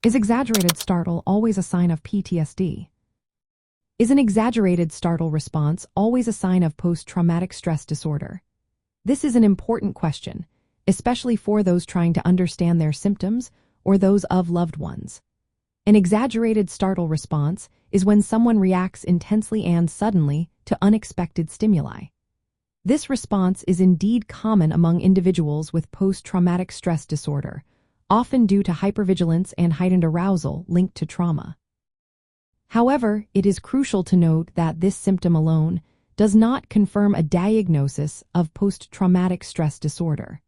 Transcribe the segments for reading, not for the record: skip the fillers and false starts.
Is exaggerated startle always a sign of PTSD? Is an exaggerated startle response always a sign of post-traumatic stress disorder? This is an important question, especially for those trying to understand their symptoms or those of loved ones. An exaggerated startle response is when someone reacts intensely and suddenly to unexpected stimuli. This response is indeed common among individuals with post-traumatic stress disorder, often due to hypervigilance and heightened arousal linked to trauma. However, it is crucial to note that this symptom alone does not confirm a diagnosis of post-traumatic stress disorder.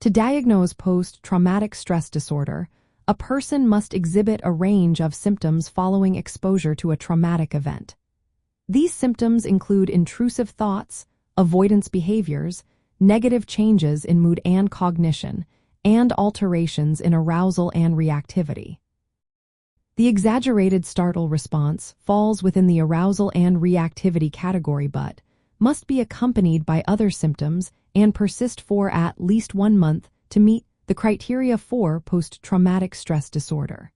To diagnose post-traumatic stress disorder, a person must exhibit a range of symptoms following exposure to a traumatic event. These symptoms include intrusive thoughts, avoidance behaviors, negative changes in mood and cognition, and alterations in arousal and reactivity. The exaggerated startle response falls within the arousal and reactivity category but must be accompanied by other symptoms and persist for at least 1 month to meet the criteria for post-traumatic stress disorder.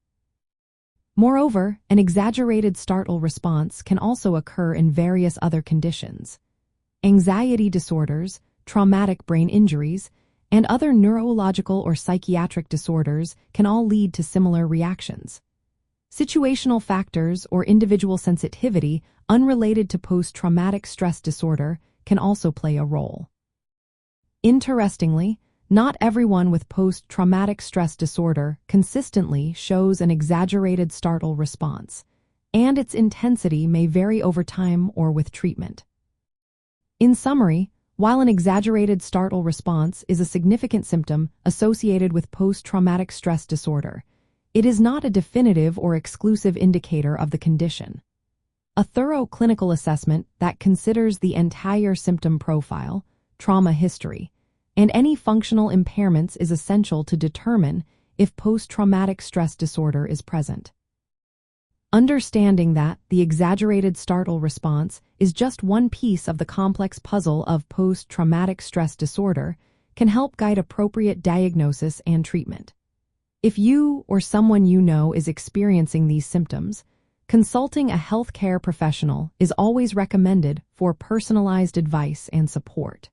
Moreover, an exaggerated startle response can also occur in various other conditions. Anxiety disorders, traumatic brain injuries, and other neurological or psychiatric disorders can all lead to similar reactions. Situational factors or individual sensitivity unrelated to post-traumatic stress disorder can also play a role. Interestingly, not everyone with post-traumatic stress disorder consistently shows an exaggerated startle response, and its intensity may vary over time or with treatment. In summary, while an exaggerated startle response is a significant symptom associated with post-traumatic stress disorder, it is not a definitive or exclusive indicator of the condition. A thorough clinical assessment that considers the entire symptom profile, trauma history, and any functional impairments is essential to determine if post-traumatic stress disorder is present. Understanding that the exaggerated startle response is just one piece of the complex puzzle of post-traumatic stress disorder can help guide appropriate diagnosis and treatment. If you or someone you know is experiencing these symptoms, consulting a healthcare professional is always recommended for personalized advice and support.